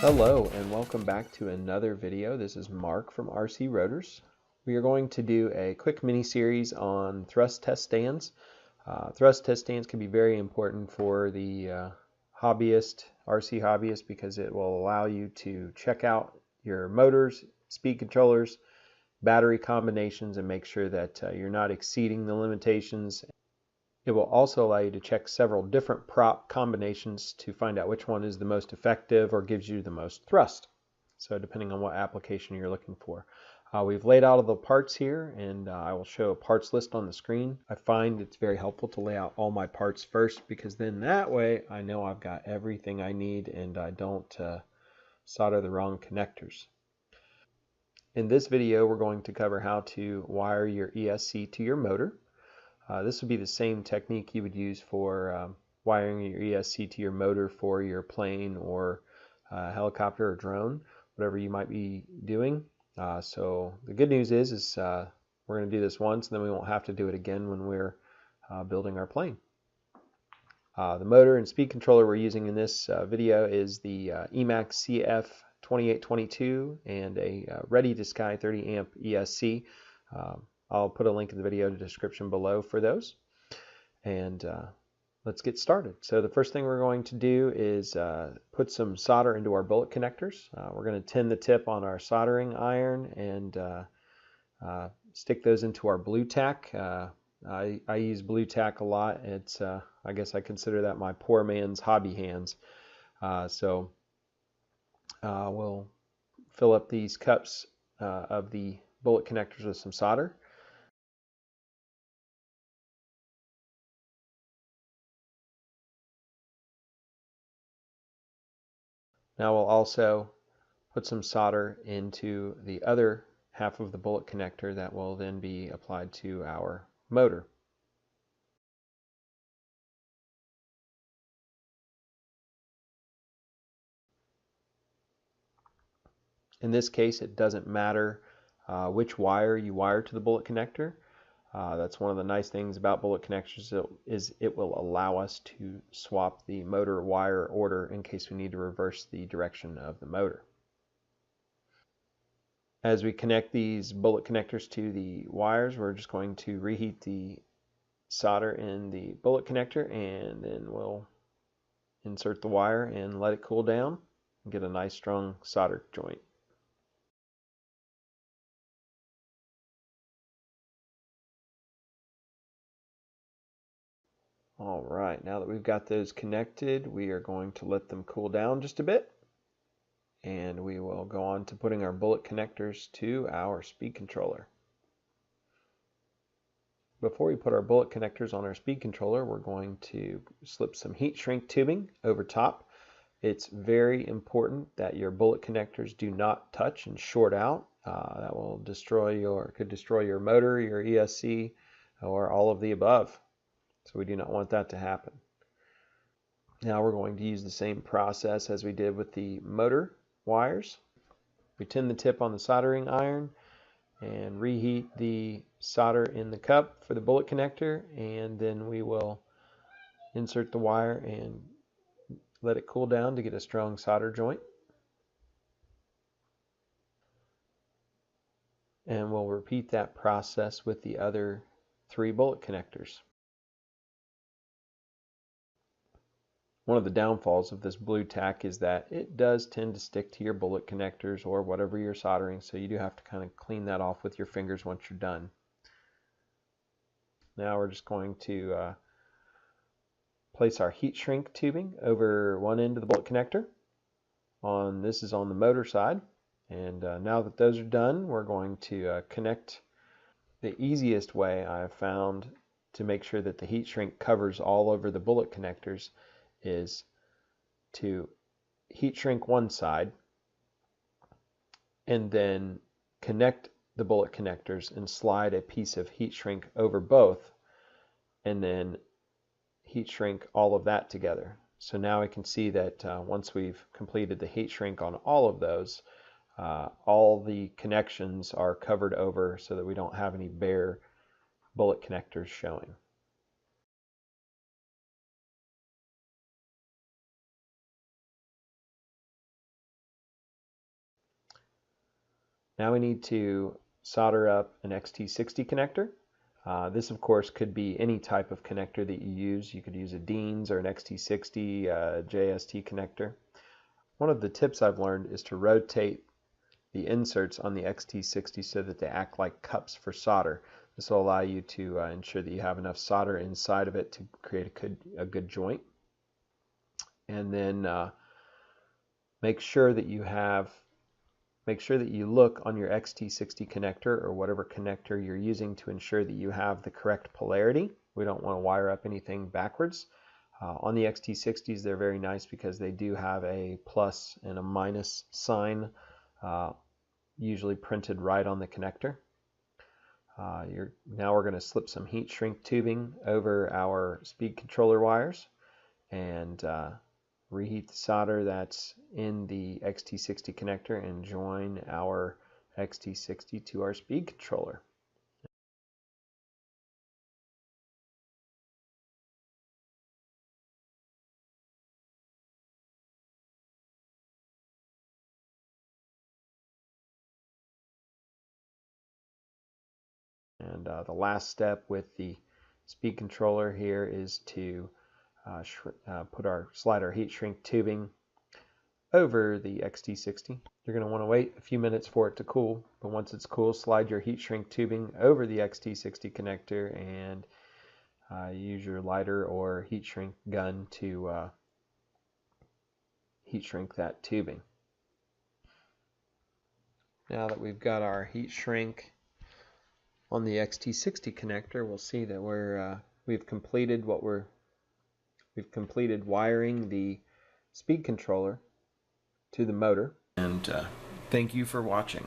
Hello and welcome back to another video. This is Mark from RC Rotors. We are going to do a quick mini series on thrust test stands. Thrust test stands can be very important for the RC hobbyist, because it will allow you to check out your motors, speed controllers, battery combinations, and make sure that you're not exceeding the limitations. It will also allow you to check several different prop combinations to find out which one is the most effective or gives you the most thrust. So depending on what application you're looking for. We've laid out all the parts here, and I will show a parts list on the screen. I find it's very helpful to lay out all my parts first, because then that way I know I've got everything I need and I don't solder the wrong connectors. In this video, we're going to cover how to wire your ESC to your motor. This would be the same technique you would use for wiring your ESC to your motor for your plane or helicopter or drone, whatever you might be doing. So the good news is we're going to do this once, and then we won't have to do it again when we're building our plane. The motor and speed controller we're using in this video is the Emax CF2822 and a Ready to Sky 30 amp ESC. I'll put a link in the video description below for those. And let's get started. So the first thing we're going to do is put some solder into our bullet connectors. We're going to tin the tip on our soldering iron and stick those into our blue tack. I use blue tack a lot. It's I guess I consider that my poor man's hobby hands. So we'll fill up these cups of the bullet connectors with some solder. Now we'll also put some solder into the other half of the bullet connector that will then be applied to our motor. In this case, it doesn't matter which wire you wire to the bullet connector. That's one of the nice things about bullet connectors is it will allow us to swap the motor wire order in case we need to reverse the direction of the motor. As we connect these bullet connectors to the wires, we're just going to reheat the solder in the bullet connector, and then we'll insert the wire and let it cool down and get a nice strong solder joint. Alright, now that we've got those connected, we are going to let them cool down just a bit, and we will go on to putting our bullet connectors to our speed controller. Before we put our bullet connectors on our speed controller, we're going to slip some heat shrink tubing over top. It's very important that your bullet connectors do not touch and short out. That will could destroy your motor, your ESC, or all of the above. So we do not want that to happen. Now we're going to use the same process as we did with the motor wires. We tin the tip on the soldering iron and reheat the solder in the cup for the bullet connector, and then we will insert the wire and let it cool down to get a strong solder joint. And we'll repeat that process with the other 3 bullet connectors. One of the downfalls of this blue tack is that it does tend to stick to your bullet connectors or whatever you're soldering, so you do have to kind of clean that off with your fingers once you're done. Now we're just going to place our heat shrink tubing over one end of the bullet connector. This is on the motor side, and now that those are done, we're going to connect. The easiest way I have found to make sure that the heat shrink covers all over the bullet connectors is to heat shrink one side and then connect the bullet connectors and slide a piece of heat shrink over both, and then heat shrink all of that together. So now we can see that once we've completed the heat shrink on all of those, all the connections are covered over so that we don't have any bare bullet connectors showing. Now we need to solder up an XT60 connector. This of course could be any type of connector that you use. You could use a Dean's or an XT60 JST connector. One of the tips I've learned is to rotate the inserts on the XT60 so that they act like cups for solder. This will allow you to ensure that you have enough solder inside of it to create a good joint. And then make sure that you look on your XT60 connector or whatever connector you're using to ensure that you have the correct polarity. We don't want to wire up anything backwards. On the XT60s, they're very nice because they do have a plus and a minus sign usually printed right on the connector. Now we're going to slip some heat shrink tubing over our speed controller wires and reheat the solder that's in the XT60 connector and join our XT60 to our speed controller. And the last step with the speed controller here is to slide our heat shrink tubing over the XT60. You're going to want to wait a few minutes for it to cool, but once it's cool, slide your heat shrink tubing over the XT60 connector and use your lighter or heat shrink gun to heat shrink that tubing. Now that we've got our heat shrink on the XT60 connector, we'll see that we've completed wiring the speed controller to the motor. And thank you for watching.